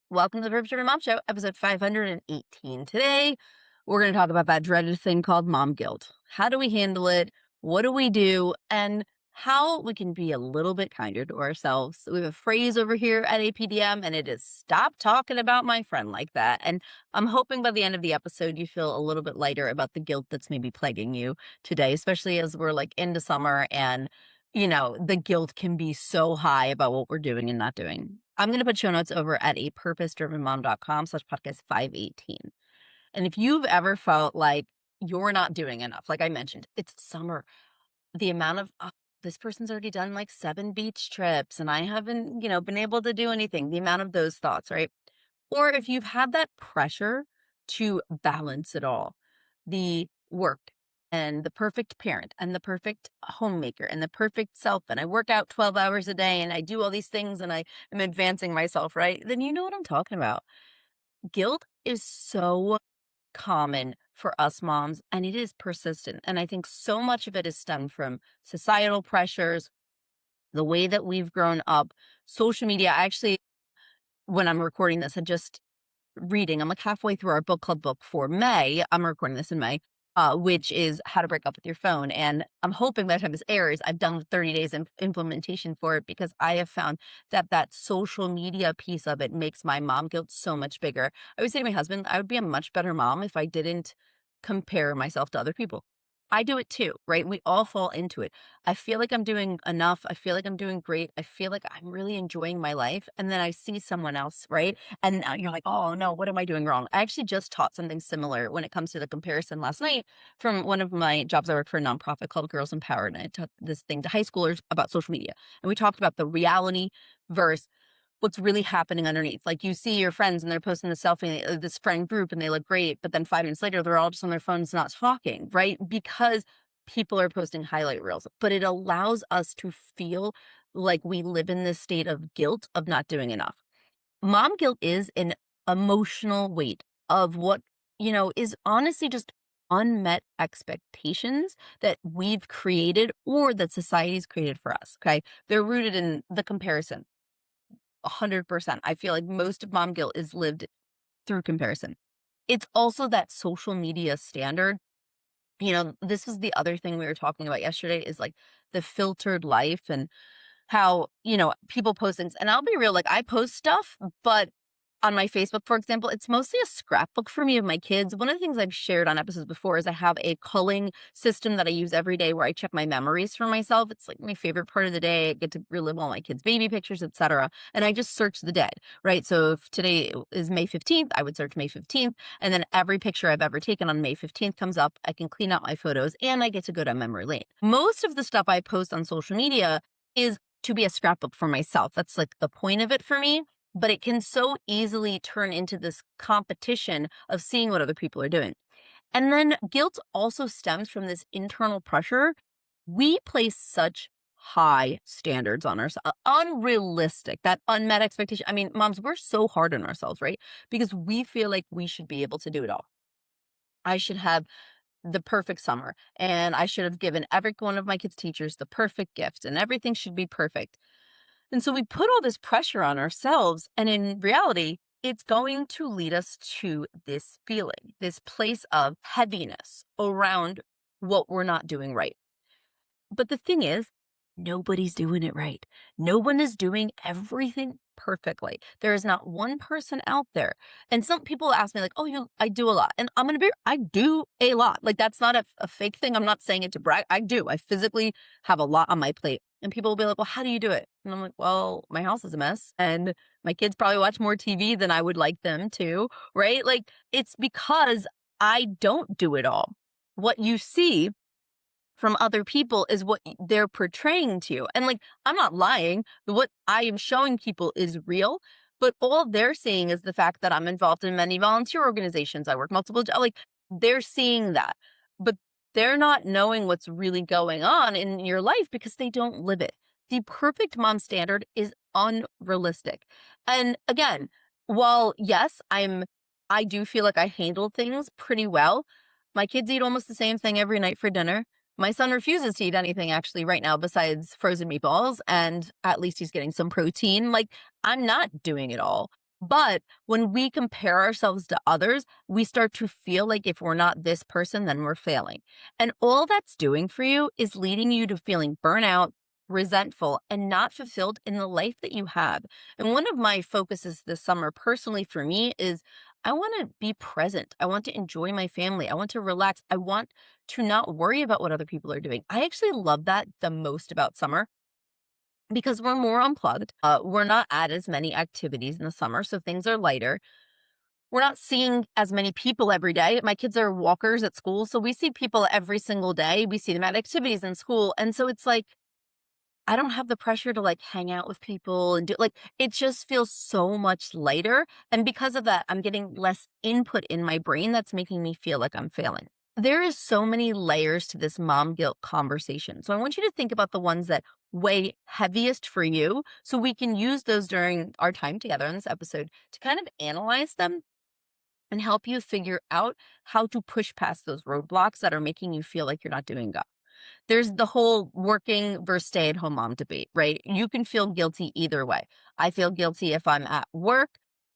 Welcome to the Perfect Mom Show, episode 518. Today, we're going to talk about that dreaded thing called mom guilt. How do we handle it? What do we do? And how we can be a little bit kinder to ourselves. We have a phrase over here at APDM, and it is stop talking about my friend like that. And I'm hoping by the end of the episode, you feel a little bit lighter about the guilt that's maybe plaguing you today, especially as we're like into summer and the guilt can be so high about what we're doing and not doing. I'm going to put show notes over at a purpose-driven-mom.com/podcast 518. And if you've ever felt like you're not doing enough, like I mentioned, it's summer. The amount of, "Oh, this person's already done like 7 beach trips and I haven't, been able to do anything." The amount of those thoughts, right? Or if you've had that pressure to balance it all, the work and the perfect parent and the perfect homemaker and the perfect self, and I work out 12 hours a day and I do all these things and I am advancing myself, right? Then you know what I'm talking about. Guilt is so common for us moms and it is persistent. And I think so much of it is stemmed from societal pressures, the way that we've grown up, social media. I actually, when I'm recording this, I just reading. I'm like halfway through our book club book for May. I'm recording this in May, which is How to Break Up with Your Phone. And I'm hoping by the time this airs, I've done the 30 days implementation for it because I have found that that social media piece of it makes my mom guilt so much bigger. I would say to my husband, I would be a much better mom if I didn't compare myself to other people. I do it too, right? We all fall into it. I feel like I'm doing enough. I feel like I'm doing great. I feel like I'm really enjoying my life. And then I see someone else, right? And you're like, oh no, what am I doing wrong? I actually just taught something similar when it comes to the comparison last night from one of my jobs. I work for a nonprofit called Girls Empowered. And I taught this thing to high schoolers about social media. And we talked about the reality versus what's really happening underneath. Like you see your friends and they're posting the selfie, this friend group, and they look great. But then 5 minutes later, they're all just on their phones, not talking, right? Because people are posting highlight reels. But it allows us to feel like we live in this state of guilt of not doing enough. Mom guilt is an emotional weight of what, is honestly just unmet expectations that we've created or that society's created for us. Okay. They're rooted in the comparison. 100%. I feel like most of mom guilt is lived through comparison. It's also that social media standard. This was the other thing we were talking about yesterday is like the filtered life and how, people post things. And I'll be real, like I post stuff, but on my Facebook, for example, it's mostly a scrapbook for me of my kids. One of the things I've shared on episodes before is I have a culling system that I use every day where I check my memories for myself. It's like my favorite part of the day. I get to relive all my kids' baby pictures, etc. And I just search the dead, right? So if today is May 15th, I would search May 15th. And then every picture I've ever taken on May 15th comes up. I can clean out my photos and I get to go down memory lane. Most of the stuff I post on social media is to be a scrapbook for myself. That's like the point of it for me. But it can so easily turn into this competition of seeing what other people are doing. And then guilt also stems from this internal pressure. We place such high standards on ourselves, unrealistic, that unmet expectation. I mean, moms, we're so hard on ourselves, right? Because we feel like we should be able to do it all. I should have the perfect summer and I should have given every one of my kids' teachers the perfect gift and everything should be perfect. And so we put all this pressure on ourselves. And in reality, it's going to lead us to this feeling, this place of heaviness around what we're not doing right. But the thing is, nobody's doing it right. No one is doing everything perfectly. There is not one person out there. And some people ask me, like, oh, I do a lot. And I'm going to be, I do a lot. Like, that's not a fake thing. I'm not saying it to brag. I do. I physically have a lot on my plate. And people will be like, well, how do you do it? And I'm like, well, my house is a mess. And my kids probably watch more TV than I would like them to. Right. Like, it's because I don't do it all. What you see from other people is what they're portraying to you. And like, I'm not lying. What I am showing people is real, but all they're seeing is the fact that I'm involved in many volunteer organizations. I work multiple jobs. Like, they're seeing that, but they're not knowing what's really going on in your life because they don't live it. The perfect mom standard is unrealistic. And again, while yes, I do feel like I handle things pretty well. My kids eat almost the same thing every night for dinner. My son refuses to eat anything actually right now besides frozen meatballs, and at least he's getting some protein. Like, I'm not doing it all. But when we compare ourselves to others, we start to feel like if we're not this person, then we're failing. And all that's doing for you is leading you to feeling burnout, resentful, and not fulfilled in the life that you have. And one of my focuses this summer, personally for me, is I want to be present. I want to enjoy my family. I want to relax. I want to not worry about what other people are doing. I actually love that the most about summer because we're more unplugged. We're not at as many activities in the summer, so things are lighter. We're not seeing as many people every day. My kids are walkers at school, so we see people every single day. We see them at activities in school, and so it's like I don't have the pressure to like hang out with people and do like it just feels so much lighter. And because of that, I'm getting less input in my brain that's making me feel like I'm failing. There is so many layers to this mom guilt conversation. So I want you to think about the ones that weigh heaviest for you so we can use those during our time together in this episode to kind of analyze them and help you figure out how to push past those roadblocks that are making you feel like you're not doing good. There's the whole working versus stay-at-home mom debate, right? You can feel guilty either way. I feel guilty if I'm at work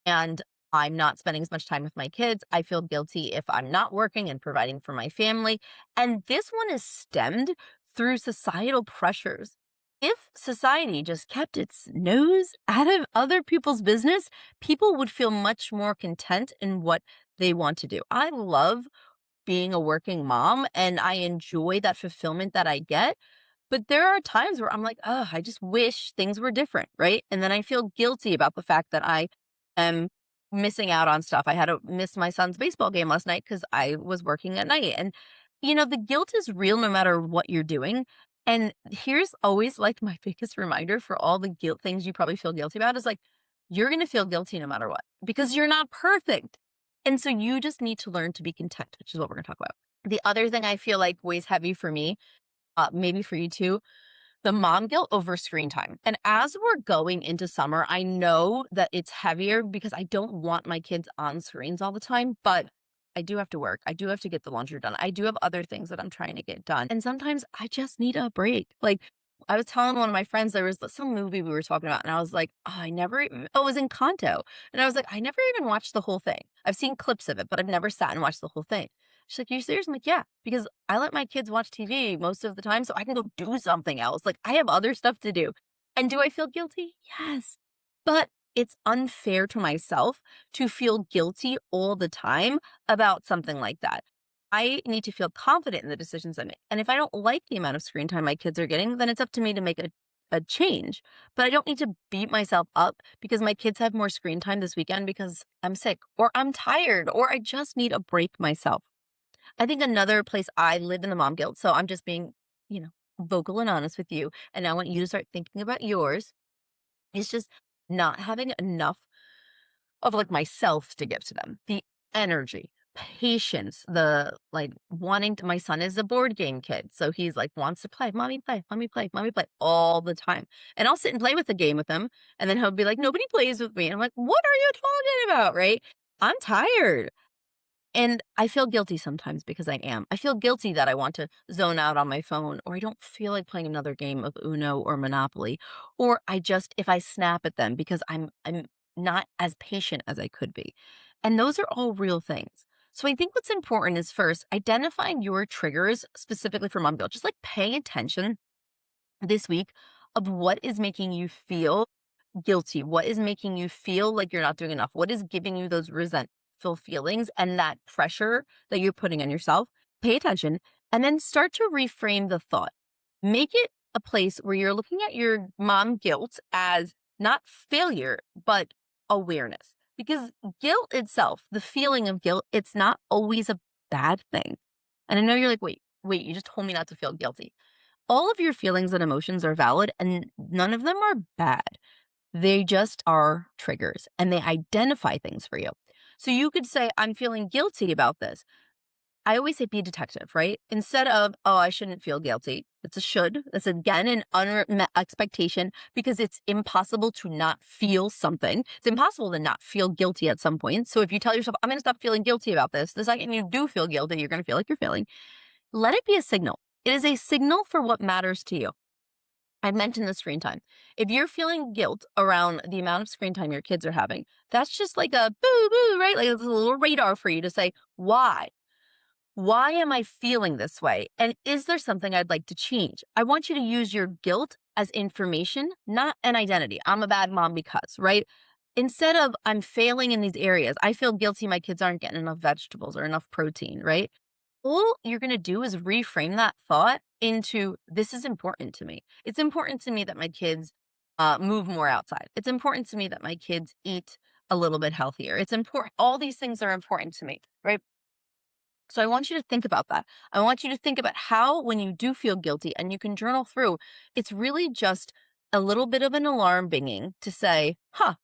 and I'm not spending as much time with my kids. I feel guilty if I'm not working and providing for my family. And this one is stemmed through societal pressures. If society just kept its nose out of other people's business, people would feel much more content in what they want to do. I love being a working mom and I enjoy that fulfillment that I get. But there are times where I'm like, oh, I just wish things were different, right? And then I feel guilty about the fact that I am missing out on stuff. I had to miss my son's baseball game last night because I was working at night. And, the guilt is real no matter what you're doing. And here's always like my biggest reminder for all the guilt things you probably feel guilty about is like, you're going to feel guilty no matter what because you're not perfect. And so you just need to learn to be content, which is what we're going to talk about. The other thing I feel like weighs heavy for me, maybe for you too, the mom guilt over screen time. And as we're going into summer, I know that it's heavier because I don't want my kids on screens all the time, but I do have to work. I do have to get the laundry done. I do have other things that I'm trying to get done. And sometimes I just need a break. Like I was telling one of my friends there was some movie we were talking about, and I was like, oh, it was in Kanto. And I was like, I never even watched the whole thing. I've seen clips of it, but I've never sat and watched the whole thing. She's like, "You serious?" I'm like, "Yeah, because I let my kids watch TV most of the time so I can go do something else. Like, I have other stuff to do." And do I feel guilty? Yes. But it's unfair to myself to feel guilty all the time about something like that. I need to feel confident in the decisions I make. And if I don't like the amount of screen time my kids are getting, then it's up to me to make a change. But I don't need to beat myself up because my kids have more screen time this weekend because I'm sick or I'm tired or I just need a break myself. I think another place I live in the mom guilt, so I'm just being, you know, vocal and honest with you, and I want you to start thinking about yours, is just not having enough of like myself to give to them. The energy, patience, the like wanting to, my son is a board game kid. So he's like wants to play, mommy play, mommy play all the time. And I'll sit and play with the game with him. And then he'll be like, nobody plays with me. And I'm like, what are you talking about? Right. I'm tired. And I feel guilty sometimes because I am. I feel guilty that I want to zone out on my phone, or I don't feel like playing another game of Uno or Monopoly, or I just if I snap at them because I'm not as patient as I could be. And those are all real things. So I think what's important is first identifying your triggers specifically for mom guilt. Just like paying attention this week of what is making you feel guilty, what is making you feel like you're not doing enough, what is giving you those resentful feelings and that pressure that you're putting on yourself. Pay attention and then start to reframe the thought. Make it a place where you're looking at your mom guilt as not failure, but awareness. Because guilt itself, the feeling of guilt, it's not always a bad thing. And I know you're like, wait, you just told me not to feel guilty. All of your feelings and emotions are valid and none of them are bad. They just are triggers and they identify things for you. So you could say, I'm feeling guilty about this. I always say be a detective, right? Instead of, oh, I shouldn't feel guilty. It's a should. That's again an unmet expectation because it's impossible to not feel something. It's impossible to not feel guilty at some point. So if you tell yourself, I'm going to stop feeling guilty about this, the second you do feel guilty, you're going to feel like you're failing. Let it be a signal. It is a signal for what matters to you. I mentioned the screen time. If you're feeling guilt around the amount of screen time your kids are having, that's just like a boo boo, right? Like it's a little radar for you to say, why? Why am I feeling this way? And is there something I'd like to change? I want you to use your guilt as information, not an identity. I'm a bad mom because, right? Instead of I'm failing in these areas, I feel guilty my kids aren't getting enough vegetables or enough protein, right? All you're going to do is reframe that thought into this is important to me. It's important to me that my kids move more outside. It's important to me that my kids eat a little bit healthier. It's important. All these things are important to me, right? So I want you to think about that. I want you to think about how, when you do feel guilty and you can journal through, it's really just a little bit of an alarm binging to say, huh,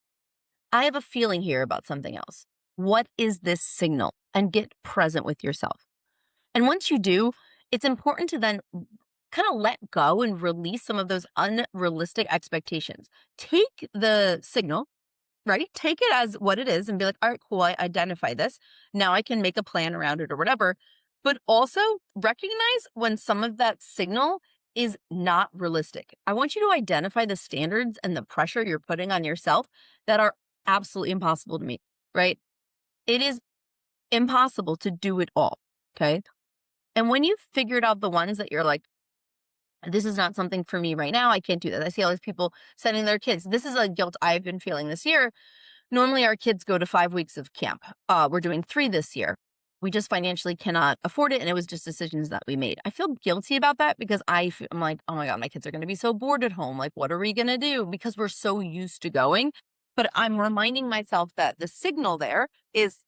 I have a feeling here about something else. What is this signal? And get present with yourself. And once you do, it's important to then kind of let go and release some of those unrealistic expectations. Take the signal, right? Take it as what it is and be like, all right, cool, I identify this. Now I can make a plan around it or whatever. But also recognize when some of that signal is not realistic. I want you to identify the standards and the pressure you're putting on yourself that are absolutely impossible to meet, right? It is impossible to do it all. Okay. And when you've figured out the ones that you're like, this is not something for me right now, I can't do that. I see all these people sending their kids. This is a guilt I've been feeling this year. Normally, our kids go to 5 weeks of camp. We're doing 3 this year. We just financially cannot afford it, and it was just decisions that we made. I feel guilty about that because I'm like, "Oh my god, my kids are gonna be so bored at home, like, what are we gonna do?" Because we're so used to going, but I'm reminding myself that the signal there is,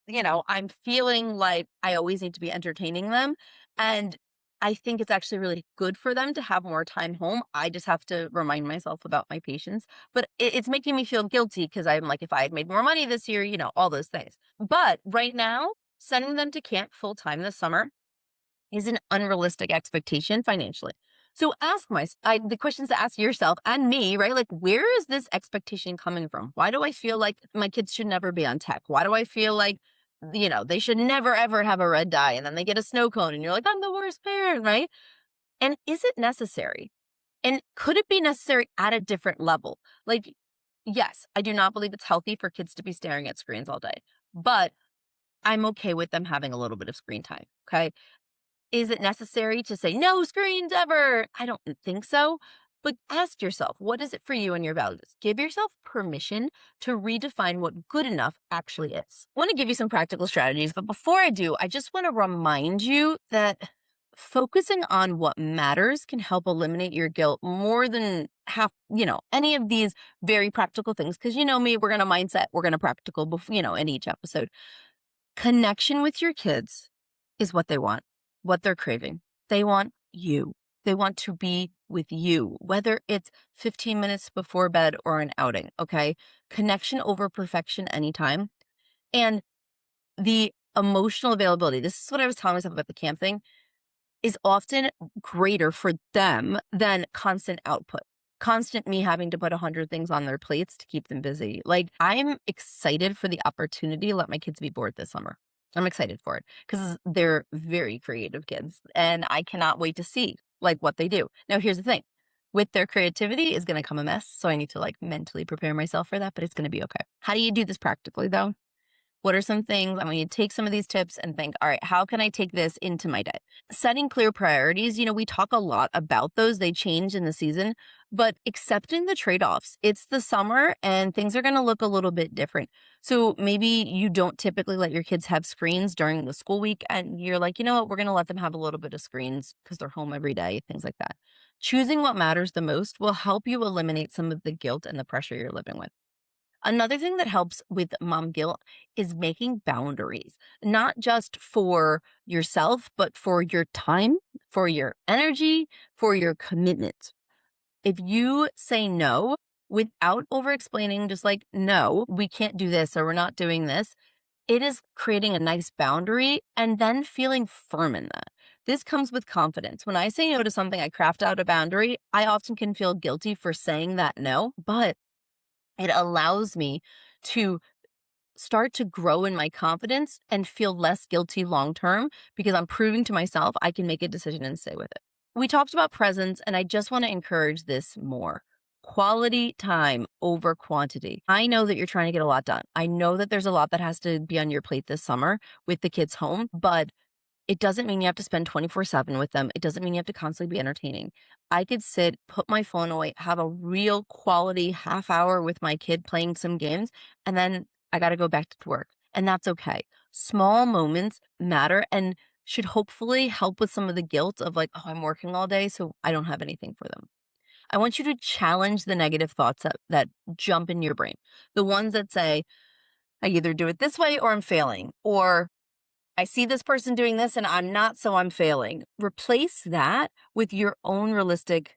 I'm feeling like I always need to be entertaining them, and I think it's actually really good for them to have more time home. I just have to remind myself about my patience. But it's making me feel guilty because I'm like, if I had made more money this year, all those things. But right now, sending them to camp full time this summer is an unrealistic expectation financially. So ask the questions to ask yourself and me, right? Like, where is this expectation coming from? Why do I feel like my kids should never be on tech? Why do I feel like, they should never ever have a red dye and then they get a snow cone and you're like, I'm the worst parent, right? And is it necessary? And could it be necessary at a different level? Like, yes, I do not believe it's healthy for kids to be staring at screens all day, but I'm okay with them having a little bit of screen time. Okay. Is it necessary to say no screens ever? I don't think so. But ask yourself, what is it for you and your values? Give yourself permission to redefine what good enough actually is. I want to give you some practical strategies, but before I do, I just want to remind you that focusing on what matters can help eliminate your guilt more than any of these very practical things. Because you know me, we're going to mindset, we're going to practical, in each episode. Connection with your kids is what they want, what they're craving. They want you. They want to be with you, whether it's 15 minutes before bed or an outing, okay? Connection over perfection anytime. And the emotional availability, this is what I was telling myself about the camp thing, is often greater for them than constant output. Constant me having to put 100 things on their plates to keep them busy. Like, I'm excited for the opportunity to let my kids be bored this summer. I'm excited for it because they're very creative kids and I cannot wait to see like what they do. Now, here's the thing. With their creativity is going to come a mess. So I need to like mentally prepare myself for that, but it's going to be okay. How do you do this practically though? What are some things? I'm going to take some of these tips and think, all right, how can I take this into my day? Setting clear priorities, we talk a lot about those. They change in the season, but accepting the trade offs. It's the summer and things are going to look a little bit different. So maybe you don't typically let your kids have screens during the school week. And you're like, you know what? We're going to let them have a little bit of screens because they're home every day, things like that. Choosing what matters the most will help you eliminate some of the guilt and the pressure you're living with. Another thing that helps with mom guilt is making boundaries, not just for yourself, but for your time, for your energy, for your commitment. If you say no without over explaining, just like, no, we can't do this or we're not doing this, it is creating a nice boundary and then feeling firm in that. This comes with confidence. When I say no to something, I craft out a boundary. I often can feel guilty for saying that no, but it allows me to start to grow in my confidence and feel less guilty long term because I'm proving to myself I can make a decision and stay with it. we talked about presents, and I just want to encourage this more. Quality time over quantity. I know that you're trying to get a lot done. I know that there's a lot that has to be on your plate this summer with the kids home, but it doesn't mean you have to spend 24/7 with them. It doesn't mean you have to constantly be entertaining. I could sit, put my phone away, have a real quality half hour with my kid playing some games, and then I got to go back to work. And that's okay. Small moments matter and should hopefully help with some of the guilt of like, oh, I'm working all day, so I don't have anything for them. I want you to challenge the negative thoughts that jump in your brain. The ones that say, I either do it this way or I'm failing, or I see this person doing this and I'm not, so I'm failing. Replace that with your own realistic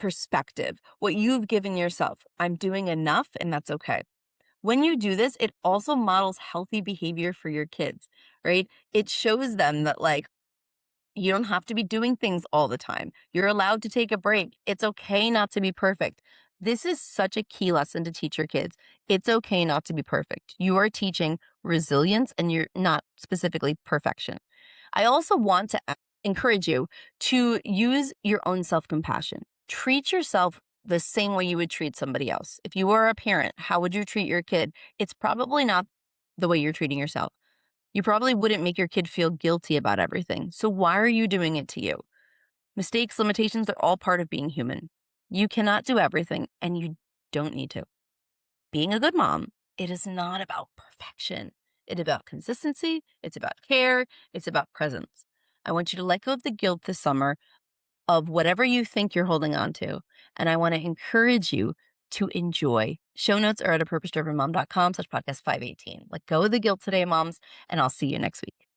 perspective, what you've given yourself. I'm doing enough and that's okay. When you do this, it also models healthy behavior for your kids, right? It shows them that, like, you don't have to be doing things all the time. You're allowed to take a break. It's okay not to be perfect. This is such a key lesson to teach your kids. It's okay not to be perfect. You are teaching resilience and you're not specifically perfection. I also want to encourage you to use your own self compassion. Treat yourself the same way you would treat somebody else. If you were a parent, how would you treat your kid? It's probably not the way you're treating yourself. You probably wouldn't make your kid feel guilty about everything. So why are you doing it to you? Mistakes, limitations are all part of being human. You cannot do everything and you don't need to. Being a good mom, it is not about perfection. It's about consistency, it's about care, it's about presence. I want you to let go of the guilt this summer of whatever you think you're holding on to. And I want to encourage you to enjoy. Show notes are at a purpose-driven mom.com/podcast 518. Let go of the guilt today, moms, and I'll see you next week.